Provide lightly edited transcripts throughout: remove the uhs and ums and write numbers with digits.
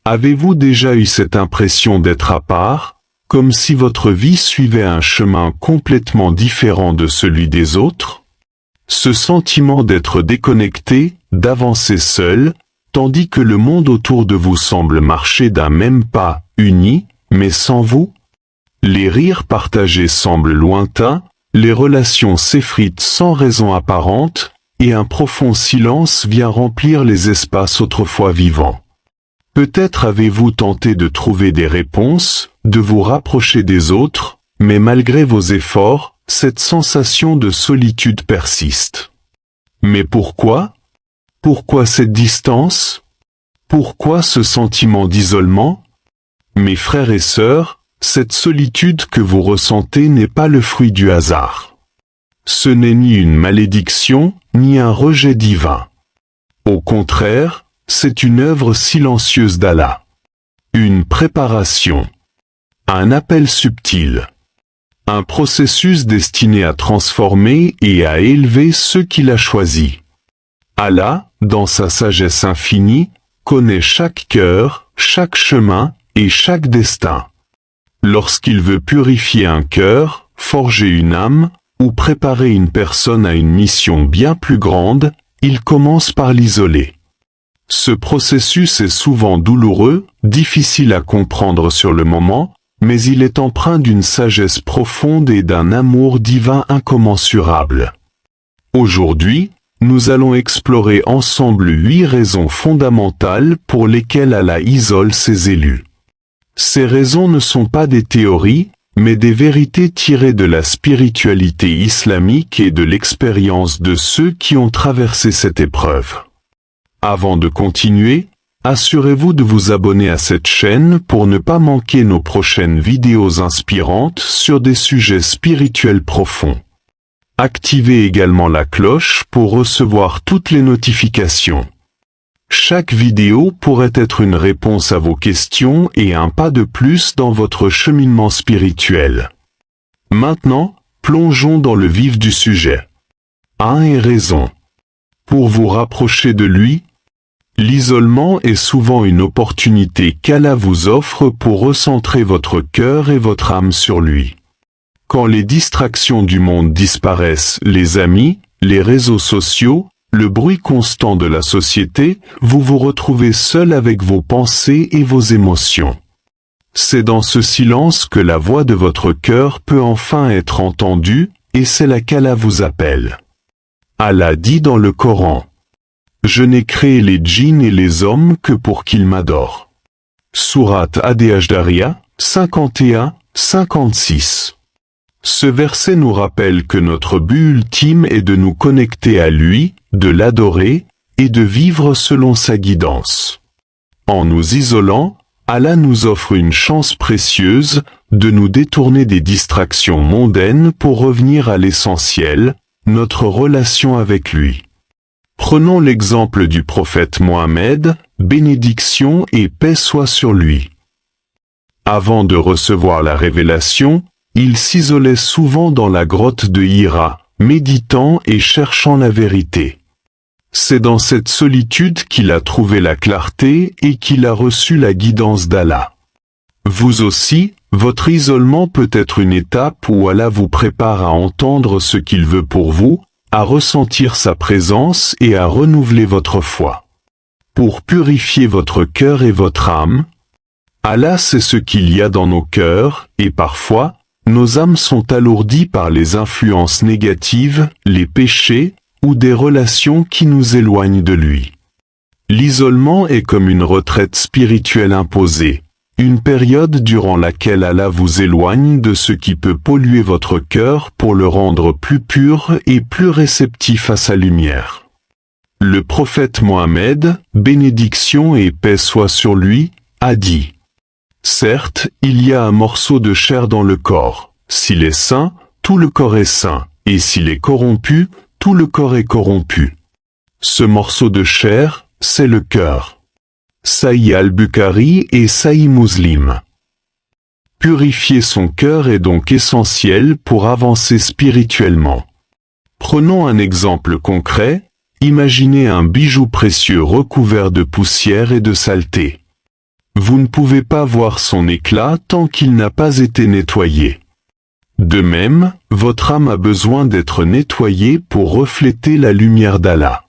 Avez-vous déjà eu cette impression d'être à part, comme si votre vie suivait un chemin complètement différent de celui des autres? Ce sentiment d'être déconnecté, d'avancer seul, tandis que le monde autour de vous semble marcher d'un même pas, uni, mais sans vous? Les rires partagés semblent lointains, les relations s'effritent sans raison apparente, et un profond silence vient remplir les espaces autrefois vivants. Peut-être avez-vous tenté de trouver des réponses, de vous rapprocher des autres, mais malgré vos efforts, cette sensation de solitude persiste. Mais pourquoi? Pourquoi cette distance? Pourquoi ce sentiment d'isolement? Mes frères et sœurs, cette solitude que vous ressentez n'est pas le fruit du hasard. Ce n'est ni une malédiction, ni un rejet divin. Au contraire, c'est une œuvre silencieuse d'Allah. Une préparation. Un appel subtil. Un processus destiné à transformer et à élever ceux qu'il a choisis. Allah, dans sa sagesse infinie, connaît chaque cœur, chaque chemin et chaque destin. Lorsqu'il veut purifier un cœur, forger une âme, ou préparer une personne à une mission bien plus grande, il commence par l'isoler. Ce processus est souvent douloureux, difficile à comprendre sur le moment, mais il est empreint d'une sagesse profonde et d'un amour divin incommensurable. Aujourd'hui, nous allons explorer ensemble 8 raisons fondamentales pour lesquelles Allah isole ses élus. Ces raisons ne sont pas des théories, mais des vérités tirées de la spiritualité islamique et de l'expérience de ceux qui ont traversé cette épreuve. Avant de continuer, assurez-vous de vous abonner à cette chaîne pour ne pas manquer nos prochaines vidéos inspirantes sur des sujets spirituels profonds. Activez également la cloche pour recevoir toutes les notifications. Chaque vidéo pourrait être une réponse à vos questions et un pas de plus dans votre cheminement spirituel. Maintenant, plongeons dans le vif du sujet. 1 et raison. Pour vous rapprocher de lui, l'isolement est souvent une opportunité qu'Allah vous offre pour recentrer votre cœur et votre âme sur lui. Quand les distractions du monde disparaissent, les amis, les réseaux sociaux, le bruit constant de la société, vous vous retrouvez seul avec vos pensées et vos émotions. C'est dans ce silence que la voix de votre cœur peut enfin être entendue, et c'est là qu'Allah vous appelle. Allah dit dans le Coran: Je n'ai créé les djinns et les hommes que pour qu'ils m'adorent. Sourate Ad-Dajjal, 51-56. Ce verset nous rappelle que notre but ultime est de nous connecter à lui, de l'adorer, et de vivre selon sa guidance. En nous isolant, Allah nous offre une chance précieuse de nous détourner des distractions mondaines pour revenir à l'essentiel, notre relation avec lui. Prenons l'exemple du prophète Mohammed, bénédiction et paix soient sur lui. Avant de recevoir la révélation, il s'isolait souvent dans la grotte de Hira, méditant et cherchant la vérité. C'est dans cette solitude qu'il a trouvé la clarté et qu'il a reçu la guidance d'Allah. Vous aussi, votre isolement peut être une étape où Allah vous prépare à entendre ce qu'il veut pour vous, à ressentir sa présence et à renouveler votre foi. Pour purifier votre cœur et votre âme, Allah sait ce qu'il y a dans nos cœurs, et parfois, nos âmes sont alourdies par les influences négatives, les péchés, ou des relations qui nous éloignent de lui. L'isolement est comme une retraite spirituelle imposée, une période durant laquelle Allah vous éloigne de ce qui peut polluer votre cœur pour le rendre plus pur et plus réceptif à sa lumière. Le prophète Mohammed, bénédiction et paix soient sur lui, a dit: Certes, il y a un morceau de chair dans le corps. S'il est sain, tout le corps est sain, et s'il est corrompu, tout le corps est corrompu. Ce morceau de chair, c'est le cœur. Sahih al-Bukhari et Sahih Muslim. Purifier son cœur est donc essentiel pour avancer spirituellement. Prenons un exemple concret, imaginez un bijou précieux recouvert de poussière et de saleté. Vous ne pouvez pas voir son éclat tant qu'il n'a pas été nettoyé. De même, votre âme a besoin d'être nettoyée pour refléter la lumière d'Allah.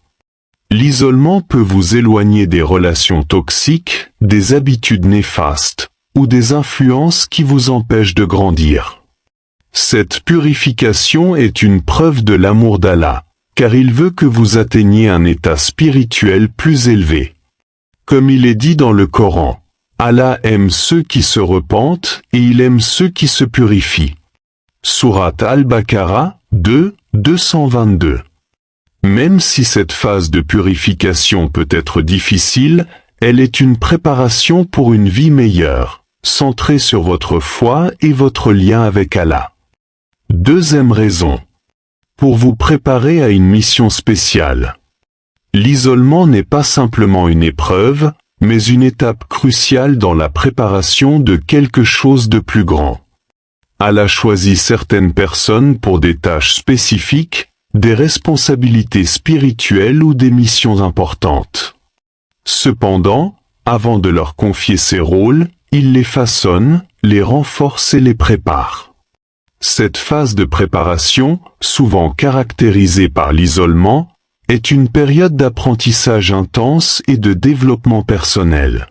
L'isolement peut vous éloigner des relations toxiques, des habitudes néfastes, ou des influences qui vous empêchent de grandir. Cette purification est une preuve de l'amour d'Allah, car il veut que vous atteigniez un état spirituel plus élevé. Comme il est dit dans le Coran, Allah aime ceux qui se repentent et il aime ceux qui se purifient. Sourate Al-Baqarah 2, 222. Même si cette phase de purification peut être difficile, elle est une préparation pour une vie meilleure, centrée sur votre foi et votre lien avec Allah. Deuxième raison. Pour vous préparer à une mission spéciale. L'isolement n'est pas simplement une épreuve, mais une étape cruciale dans la préparation de quelque chose de plus grand. Allah choisit certaines personnes pour des tâches spécifiques, des responsabilités spirituelles ou des missions importantes. Cependant, avant de leur confier ces rôles, il les façonne, les renforce et les prépare. Cette phase de préparation, souvent caractérisée par l'isolement, est une période d'apprentissage intense et de développement personnel.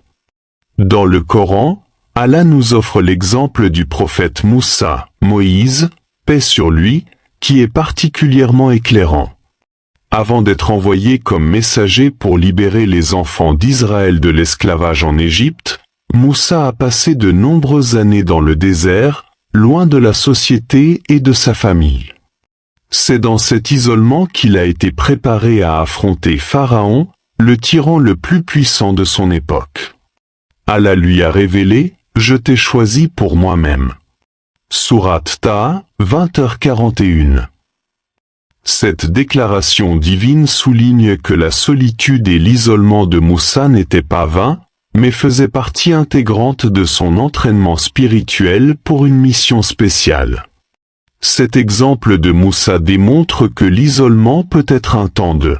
Dans le Coran, Allah nous offre l'exemple du prophète Moussa, Moïse, paix sur lui, qui est particulièrement éclairant. Avant d'être envoyé comme messager pour libérer les enfants d'Israël de l'esclavage en Égypte, Moussa a passé de nombreuses années dans le désert, loin de la société et de sa famille. C'est dans cet isolement qu'il a été préparé à affronter Pharaon, le tyran le plus puissant de son époque. Allah lui a révélé « Je t'ai choisi pour moi-même ». Sourate Taha, 20h41. Cette déclaration divine souligne que la solitude et l'isolement de Moussa n'étaient pas vains, mais faisaient partie intégrante de son entraînement spirituel pour une mission spéciale. Cet exemple de Moussa démontre que l'isolement peut être un temps de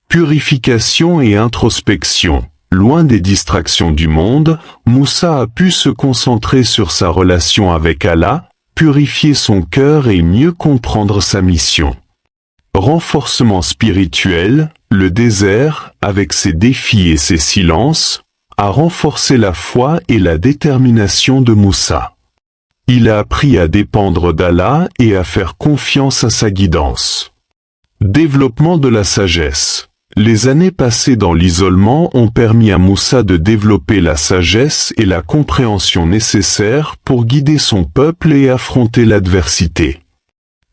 purification et introspection. Loin des distractions du monde, Moussa a pu se concentrer sur sa relation avec Allah, purifier son cœur et mieux comprendre sa mission. Renforcement spirituel, le désert, avec ses défis et ses silences, a renforcé la foi et la détermination de Moussa. Il a appris à dépendre d'Allah et à faire confiance à sa guidance. Développement de la sagesse. Les années passées dans l'isolement ont permis à Moussa de développer la sagesse et la compréhension nécessaires pour guider son peuple et affronter l'adversité.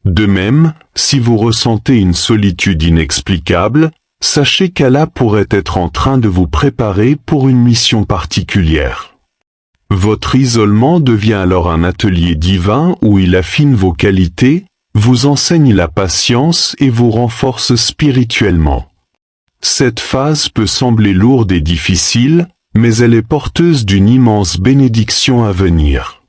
De même, si vous ressentez une solitude inexplicable, sachez qu'Allah pourrait être en train de vous préparer pour une mission particulière. Votre isolement devient alors un atelier divin où il affine vos qualités, vous enseigne la patience et vous renforce spirituellement. Cette phase peut sembler lourde et difficile, mais elle est porteuse d'une immense bénédiction à venir.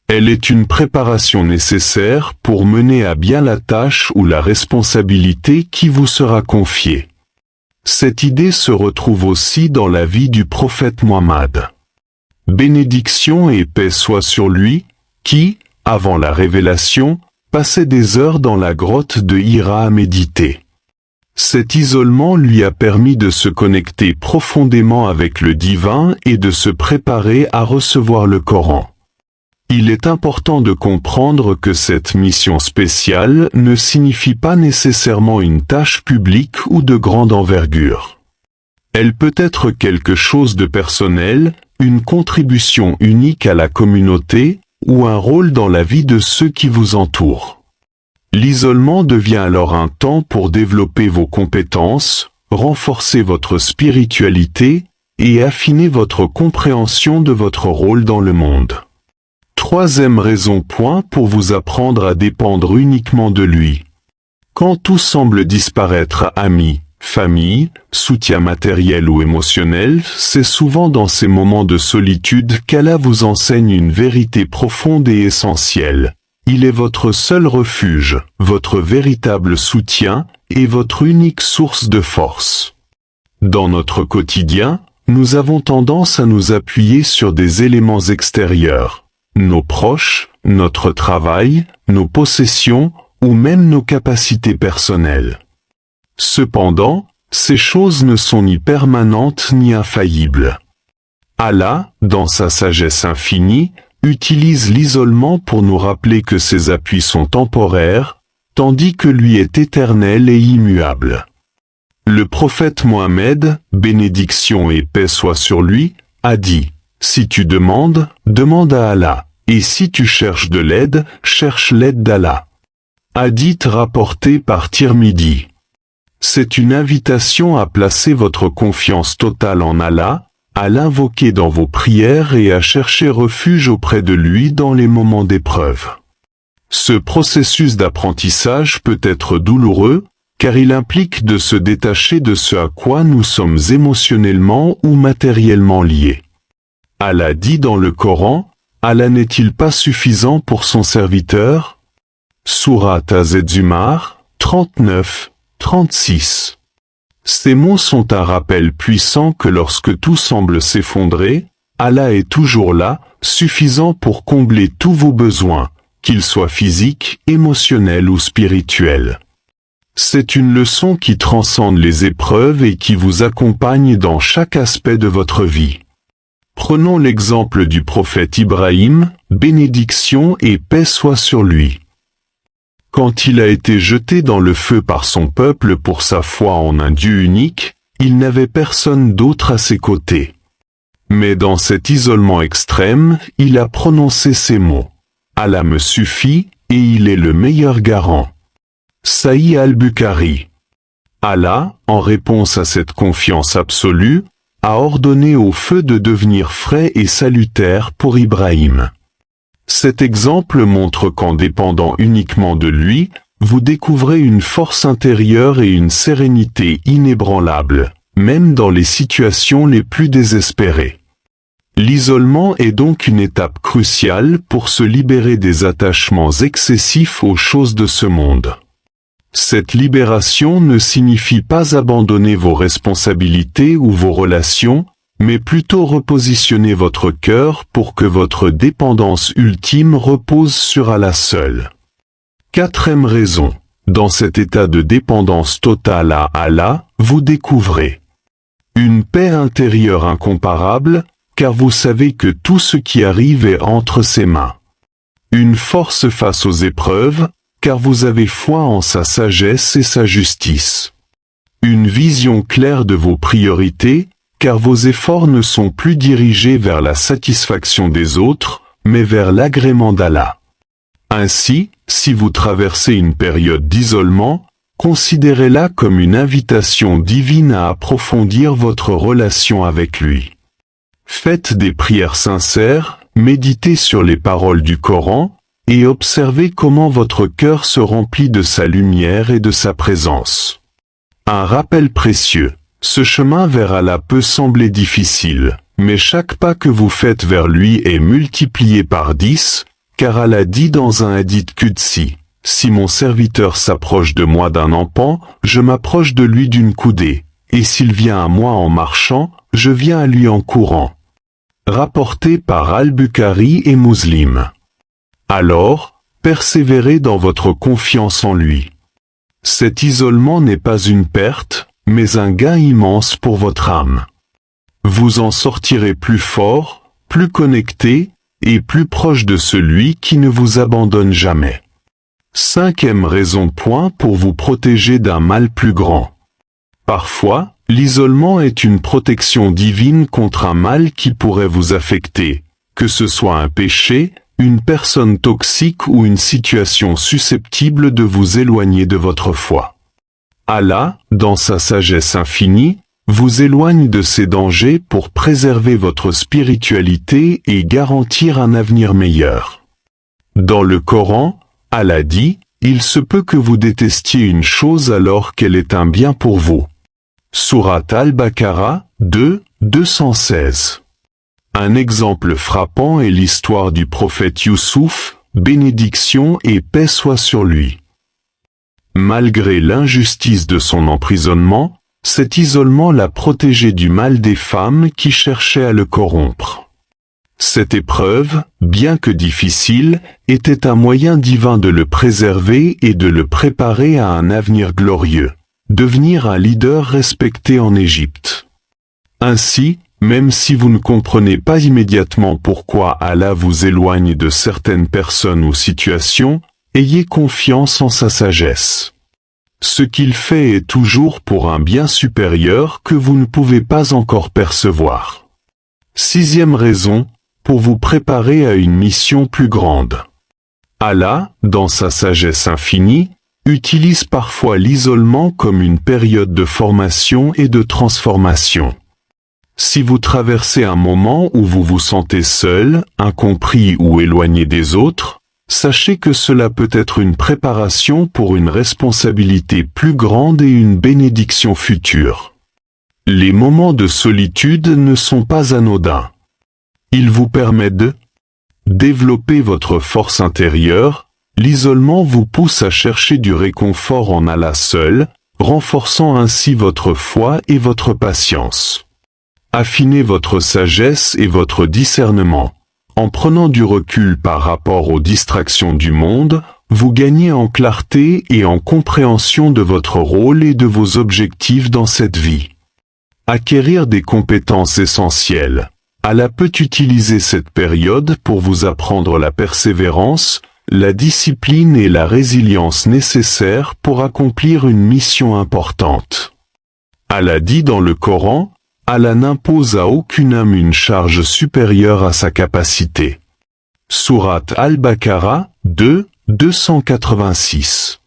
Elle est une préparation nécessaire pour mener à bien la tâche ou la responsabilité qui vous sera confiée. Cette idée se retrouve aussi dans la vie du prophète Muhammad. Bénédiction et paix soient sur lui, qui, avant la révélation, passait des heures dans la grotte de Hira à méditer. Cet isolement lui a permis de se connecter profondément avec le divin et de se préparer à recevoir le Coran. Il est important de comprendre que cette mission spéciale ne signifie pas nécessairement une tâche publique ou de grande envergure. Elle peut être quelque chose de personnel, une contribution unique à la communauté, ou un rôle dans la vie de ceux qui vous entourent. L'isolement devient alors un temps pour développer vos compétences, renforcer votre spiritualité, et affiner votre compréhension de votre rôle dans le monde. Troisième raison pour vous apprendre à dépendre uniquement de lui. Quand tout semble disparaître, amis, famille, soutien matériel ou émotionnel, c'est souvent dans ces moments de solitude qu'Allah vous enseigne une vérité profonde et essentielle. Il est votre seul refuge, votre véritable soutien, et votre unique source de force. Dans notre quotidien, nous avons tendance à nous appuyer sur des éléments extérieurs, nos proches, notre travail, nos possessions, ou même nos capacités personnelles. Cependant, ces choses ne sont ni permanentes ni infaillibles. Allah, dans sa sagesse infinie, utilise l'isolement pour nous rappeler que ces appuis sont temporaires, tandis que lui est éternel et immuable. Le prophète Mohammed, bénédiction et paix soient sur lui, a dit, « Si tu demandes, demande à Allah, et si tu cherches de l'aide, cherche l'aide d'Allah. » Hadith rapporté par Tirmidhi. C'est une invitation à placer votre confiance totale en Allah, à l'invoquer dans vos prières et à chercher refuge auprès de lui dans les moments d'épreuve. Ce processus d'apprentissage peut être douloureux, car il implique de se détacher de ce à quoi nous sommes émotionnellement ou matériellement liés. Allah dit dans le Coran, « Allah n'est-il pas suffisant pour son serviteur ?» Sourate Az-Zumar, 39, 36. Ces mots sont un rappel puissant que lorsque tout semble s'effondrer, Allah est toujours là, suffisant pour combler tous vos besoins, qu'ils soient physiques, émotionnels ou spirituels. C'est une leçon qui transcende les épreuves et qui vous accompagne dans chaque aspect de votre vie. Prenons l'exemple du prophète Ibrahim, bénédiction et paix soient sur lui. Quand il a été jeté dans le feu par son peuple pour sa foi en un Dieu unique, il n'avait personne d'autre à ses côtés. Mais dans cet isolement extrême, il a prononcé ces mots. « Allah me suffit, et il est le meilleur garant. » Sahih al-Bukhari. Allah, en réponse à cette confiance absolue, a ordonné au feu de devenir frais et salutaire pour Ibrahim. Cet exemple montre qu'en dépendant uniquement de lui, vous découvrez une force intérieure et une sérénité inébranlables, même dans les situations les plus désespérées. L'isolement est donc une étape cruciale pour se libérer des attachements excessifs aux choses de ce monde. Cette libération ne signifie pas abandonner vos responsabilités ou vos relations, mais plutôt repositionner votre cœur pour que votre dépendance ultime repose sur Allah seul. Quatrième raison, dans cet état de dépendance totale à Allah, vous découvrez une paix intérieure incomparable, car vous savez que tout ce qui arrive est entre ses mains. Une force face aux épreuves, car vous avez foi en sa sagesse et sa justice. Une vision claire de vos priorités, car vos efforts ne sont plus dirigés vers la satisfaction des autres, mais vers l'agrément d'Allah. Ainsi, si vous traversez une période d'isolement, considérez-la comme une invitation divine à approfondir votre relation avec lui. Faites des prières sincères, méditez sur les paroles du Coran, et observez comment votre cœur se remplit de sa lumière et de sa présence. Un rappel précieux. Ce chemin vers Allah peut sembler difficile, mais chaque pas que vous faites vers lui est multiplié par 10, car Allah dit dans un hadith qudsi, « Si mon serviteur s'approche de moi d'un empan, je m'approche de lui d'une coudée, et s'il vient à moi en marchant, je viens à lui en courant. » Rapporté par Al-Bukhari et Muslim. Alors, persévérez dans votre confiance en lui. Cet isolement n'est pas une perte, mais un gain immense pour votre âme. Vous en sortirez plus fort, plus connecté, et plus proche de celui qui ne vous abandonne jamais. Cinquième raison pour vous protéger d'un mal plus grand. Parfois, l'isolement est une protection divine contre un mal qui pourrait vous affecter, que ce soit un péché, une personne toxique ou une situation susceptible de vous éloigner de votre foi. Allah, dans sa sagesse infinie, vous éloigne de ces dangers pour préserver votre spiritualité et garantir un avenir meilleur. Dans le Coran, Allah dit, « Il se peut que vous détestiez une chose alors qu'elle est un bien pour vous. » Sourate Al-Baqarah 2, 216. Un exemple frappant est l'histoire du prophète Youssouf, bénédiction et paix soient sur lui. Malgré l'injustice de son emprisonnement, Cet isolement l'a protégé du mal des femmes qui cherchaient à le corrompre. Cette épreuve, bien que difficile, était un moyen divin de le préserver et de le préparer à un avenir glorieux, devenir un leader respecté en Égypte. Ainsi, même si vous ne comprenez pas immédiatement pourquoi Allah vous éloigne de certaines personnes ou situations, ayez confiance en sa sagesse. Ce qu'il fait est toujours pour un bien supérieur que vous ne pouvez pas encore percevoir. 6e raison, pour vous préparer à une mission plus grande. Allah, dans sa sagesse infinie, utilise parfois l'isolement comme une période de formation et de transformation. Si vous traversez un moment où vous vous sentez seul, incompris ou éloigné des autres, sachez que cela peut être une préparation pour une responsabilité plus grande et une bénédiction future. Les moments de solitude ne sont pas anodins. Ils vous permettent de développer votre force intérieure. L'isolement vous pousse à chercher du réconfort en Allah seul, renforçant ainsi votre foi et votre patience. Affinez votre sagesse et votre discernement. En prenant du recul par rapport aux distractions du monde, vous gagnez en clarté et en compréhension de votre rôle et de vos objectifs dans cette vie. Acquérir des compétences essentielles. Allah peut utiliser cette période pour vous apprendre la persévérance, la discipline et la résilience nécessaires pour accomplir une mission importante. Allah dit dans le Coran, Allah n'impose à aucune âme une charge supérieure à sa capacité. Sourate Al-Baqarah 2, 286.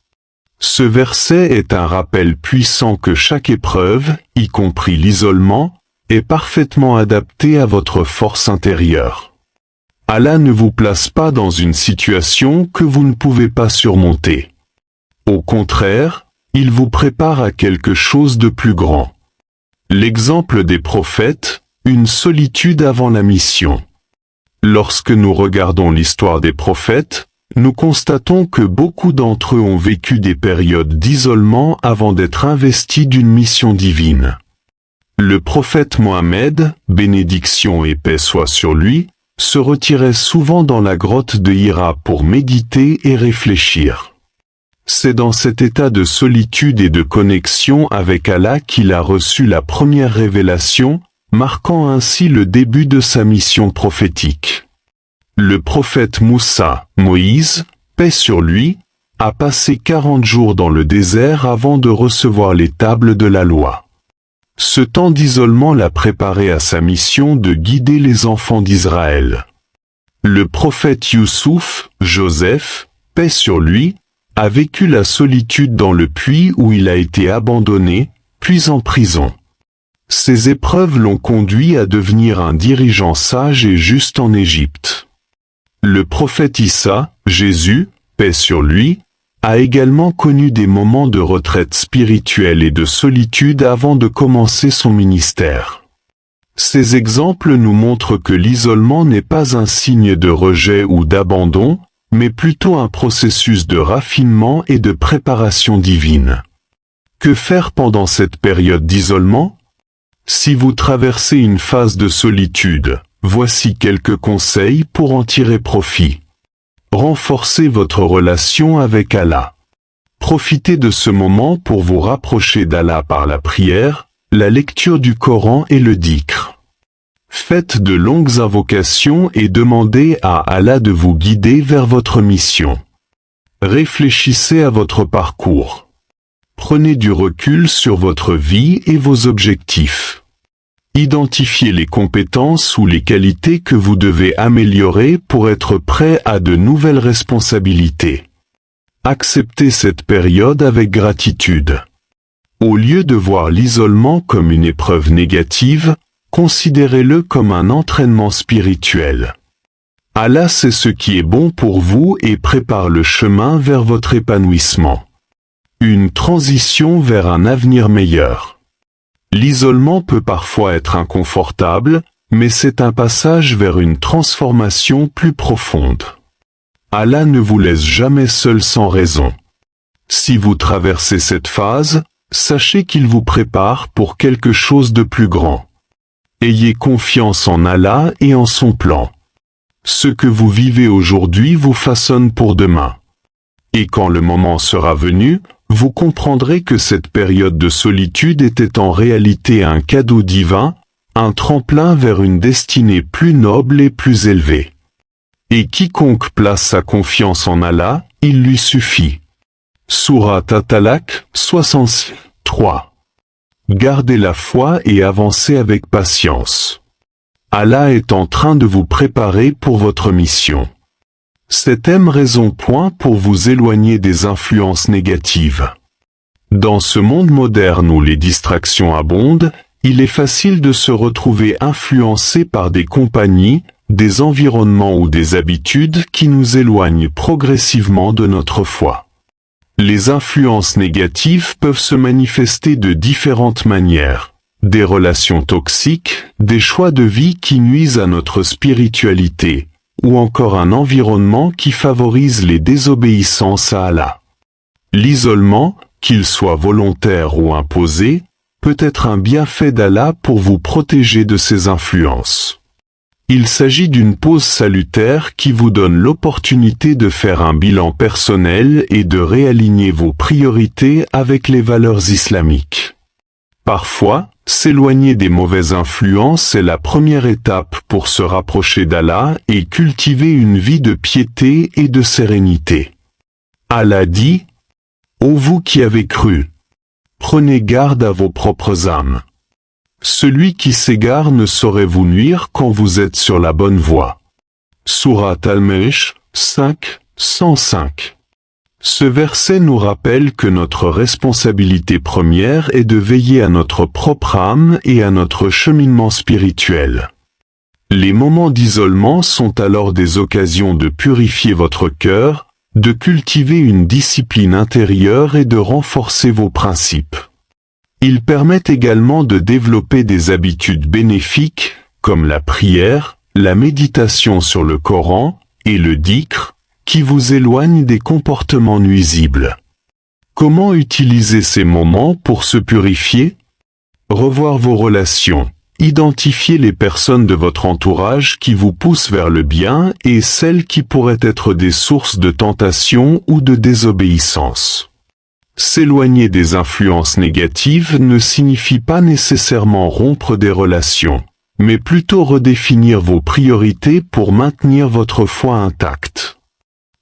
Ce verset est un rappel puissant que chaque épreuve, y compris l'isolement, est parfaitement adaptée à votre force intérieure. Allah ne vous place pas dans une situation que vous ne pouvez pas surmonter. Au contraire, il vous prépare à quelque chose de plus grand. L'exemple des prophètes, une solitude avant la mission. Lorsque nous regardons l'histoire des prophètes, nous constatons que beaucoup d'entre eux ont vécu des périodes d'isolement avant d'être investis d'une mission divine. Le prophète Mohammed, bénédiction et paix soit sur lui, se retirait souvent dans la grotte de Hira pour méditer et réfléchir. C'est dans cet état de solitude et de connexion avec Allah qu'il a reçu la première révélation, marquant ainsi le début de sa mission prophétique. Le prophète Moussa, Moïse, paix sur lui, a passé 40 jours dans le désert avant de recevoir les tables de la loi. Ce temps d'isolement l'a préparé à sa mission de guider les enfants d'Israël. Le prophète Youssouf, Joseph, paix sur lui, a vécu la solitude dans le puits où il a été abandonné, puis en prison. Ces épreuves l'ont conduit à devenir un dirigeant sage et juste en Égypte. Le prophète Issa, Jésus, paix sur lui, a également connu des moments de retraite spirituelle et de solitude avant de commencer son ministère. Ces exemples nous montrent que l'isolement n'est pas un signe de rejet ou d'abandon, mais plutôt un processus de raffinement et de préparation divine. Que faire pendant cette période d'isolement? Si vous traversez une phase de solitude, voici quelques conseils pour en tirer profit. Renforcez votre relation avec Allah. Profitez de ce moment pour vous rapprocher d'Allah par la prière, la lecture du Coran et le dhikr. Faites de longues invocations et demandez à Allah de vous guider vers votre mission. Réfléchissez à votre parcours. Prenez du recul sur votre vie et vos objectifs. Identifiez les compétences ou les qualités que vous devez améliorer pour être prêt à de nouvelles responsabilités. Acceptez cette période avec gratitude. Au lieu de voir l'isolement comme une épreuve négative, considérez-le comme un entraînement spirituel. Allah sait ce qui est bon pour vous et prépare le chemin vers votre épanouissement. Une transition vers un avenir meilleur. L'isolement peut parfois être inconfortable, mais c'est un passage vers une transformation plus profonde. Allah ne vous laisse jamais seul sans raison. Si vous traversez cette phase, sachez qu'il vous prépare pour quelque chose de plus grand. Ayez confiance en Allah et en son plan. Ce que vous vivez aujourd'hui vous façonne pour demain. Et quand le moment sera venu, vous comprendrez que cette période de solitude était en réalité un cadeau divin, un tremplin vers une destinée plus noble et plus élevée. Et quiconque place sa confiance en Allah, il lui suffit. Sourate At-Talaq, 63. Gardez la foi et avancez avec patience. Allah est en train de vous préparer pour votre mission. C'est raison point pour vous éloigner des influences négatives. Dans ce monde moderne où les distractions abondent, il est facile de se retrouver influencé par des compagnies, des environnements ou des habitudes qui nous éloignent progressivement de notre foi. Les influences négatives peuvent se manifester de différentes manières. Des relations toxiques, des choix de vie qui nuisent à notre spiritualité, ou encore un environnement qui favorise les désobéissances à Allah. L'isolement, qu'il soit volontaire ou imposé, peut être un bienfait d'Allah pour vous protéger de ces influences. Il s'agit d'une pause salutaire qui vous donne l'opportunité de faire un bilan personnel et de réaligner vos priorités avec les valeurs islamiques. Parfois, s'éloigner des mauvaises influences est la première étape pour se rapprocher d'Allah et cultiver une vie de piété et de sérénité. Allah dit : « Ô vous qui avez cru, prenez garde à vos propres âmes. Celui qui s'égare ne saurait vous nuire quand vous êtes sur la bonne voie. » Sourate Al-Mulk, 5, 105. Ce verset nous rappelle que notre responsabilité première est de veiller à notre propre âme et à notre cheminement spirituel. Les moments d'isolement sont alors des occasions de purifier votre cœur, de cultiver une discipline intérieure et de renforcer vos principes. Ils permettent également de développer des habitudes bénéfiques, comme la prière, la méditation sur le Coran et le dhikr, qui vous éloignent des comportements nuisibles. Comment utiliser ces moments pour se purifier? Revoir vos relations. Identifiez les personnes de votre entourage qui vous poussent vers le bien et celles qui pourraient être des sources de tentation ou de désobéissance. S'éloigner des influences négatives ne signifie pas nécessairement rompre des relations, mais plutôt redéfinir vos priorités pour maintenir votre foi intacte.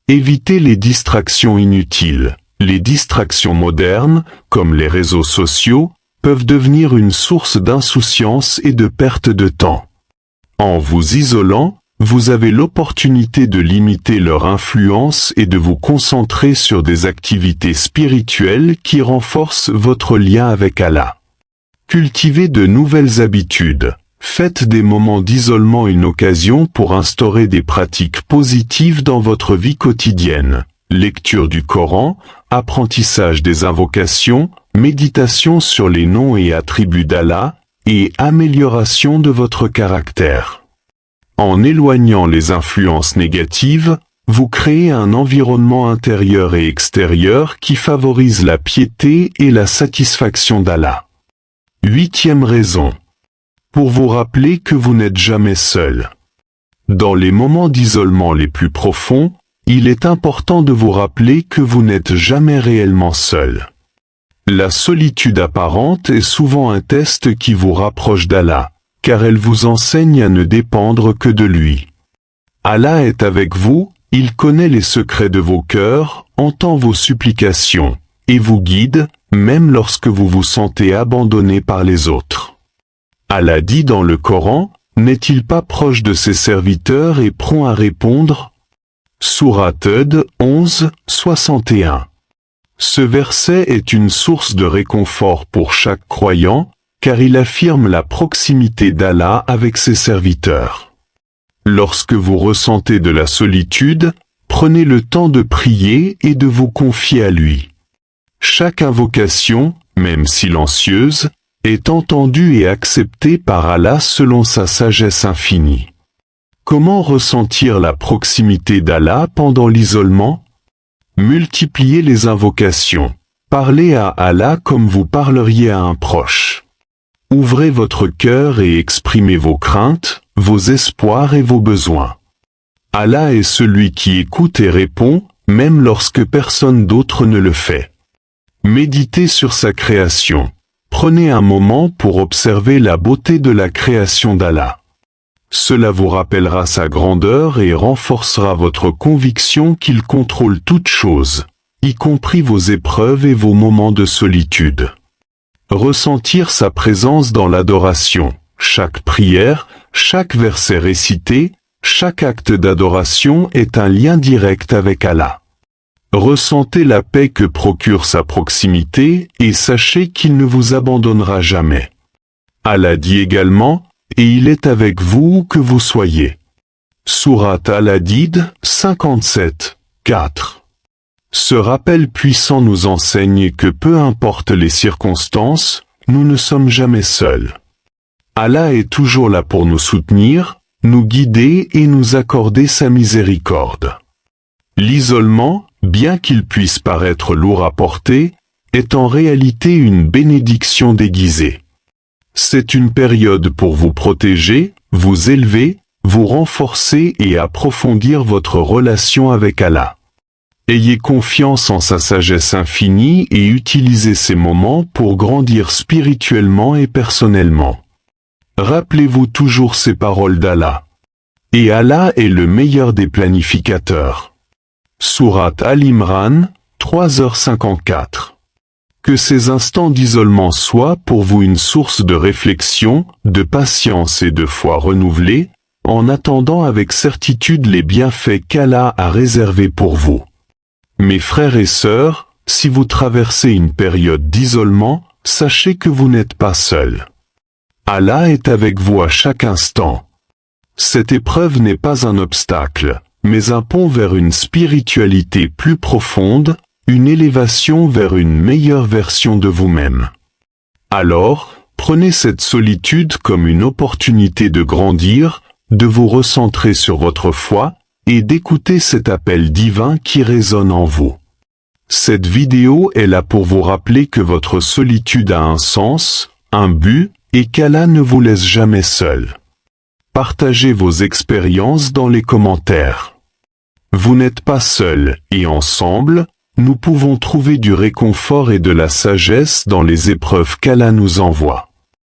Évitez les distractions inutiles. Les distractions modernes, comme les réseaux sociaux, peuvent devenir une source d'insouciance et de perte de temps. En vous isolant, vous avez l'opportunité de limiter leur influence et de vous concentrer sur des activités spirituelles qui renforcent votre lien avec Allah. Cultivez de nouvelles habitudes. Faites des moments d'isolement une occasion pour instaurer des pratiques positives dans votre vie quotidienne. Lecture du Coran, apprentissage des invocations, méditation sur les noms et attributs d'Allah, et amélioration de votre caractère. En éloignant les influences négatives, vous créez un environnement intérieur et extérieur qui favorise la piété et la satisfaction d'Allah. 8e raison. Pour vous rappeler que vous n'êtes jamais seul. Dans les moments d'isolement les plus profonds, il est important de vous rappeler que vous n'êtes jamais réellement seul. La solitude apparente est souvent un test qui vous rapproche d'Allah, car elle vous enseigne à ne dépendre que de lui. Allah est avec vous, il connaît les secrets de vos cœurs, entend vos supplications, et vous guide, même lorsque vous vous sentez abandonné par les autres. Allah dit dans le Coran, n'est-il pas proche de ses serviteurs et prompt à répondre? Sourate Hud 11, 61. Ce verset est une source de réconfort pour chaque croyant, car il affirme la proximité d'Allah avec ses serviteurs. Lorsque vous ressentez de la solitude, prenez le temps de prier et de vous confier à lui. Chaque invocation, même silencieuse, est entendue et acceptée par Allah selon sa sagesse infinie. Comment ressentir la proximité d'Allah pendant l'isolement? Multipliez les invocations. Parlez à Allah comme vous parleriez à un proche. Ouvrez votre cœur et exprimez vos craintes, vos espoirs et vos besoins. Allah est celui qui écoute et répond, même lorsque personne d'autre ne le fait. Méditez sur sa création. Prenez un moment pour observer la beauté de la création d'Allah. Cela vous rappellera sa grandeur et renforcera votre conviction qu'il contrôle toutes choses, y compris vos épreuves et vos moments de solitude. Ressentir sa présence dans l'adoration, chaque prière, chaque verset récité, chaque acte d'adoration est un lien direct avec Allah. Ressentez la paix que procure sa proximité et sachez qu'il ne vous abandonnera jamais. Allah dit également, et il est avec vous où que vous soyez. Sourate Al-Hadid 57, 4. Ce rappel puissant nous enseigne que peu importe les circonstances, nous ne sommes jamais seuls. Allah est toujours là pour nous soutenir, nous guider et nous accorder sa miséricorde. L'isolement, bien qu'il puisse paraître lourd à porter, est en réalité une bénédiction déguisée. C'est une période pour vous protéger, vous élever, vous renforcer et approfondir votre relation avec Allah. Ayez confiance en sa sagesse infinie et utilisez ces moments pour grandir spirituellement et personnellement. Rappelez-vous toujours ces paroles d'Allah. Et Allah est le meilleur des planificateurs. Sourate Al-Imran, 3h54. Que ces instants d'isolement soient pour vous une source de réflexion, de patience et de foi renouvelée, en attendant avec certitude les bienfaits qu'Allah a réservés pour vous. Mes frères et sœurs, si vous traversez une période d'isolement, sachez que vous n'êtes pas seuls. Allah est avec vous à chaque instant. Cette épreuve n'est pas un obstacle, mais un pont vers une spiritualité plus profonde, une élévation vers une meilleure version de vous-même. Alors, prenez cette solitude comme une opportunité de grandir, de vous recentrer sur votre foi, et d'écouter cet appel divin qui résonne en vous. Cette vidéo est là pour vous rappeler que votre solitude a un sens, un but, et qu'Allah ne vous laisse jamais seul. Partagez vos expériences dans les commentaires. Vous n'êtes pas seul, et ensemble, nous pouvons trouver du réconfort et de la sagesse dans les épreuves qu'Allah nous envoie.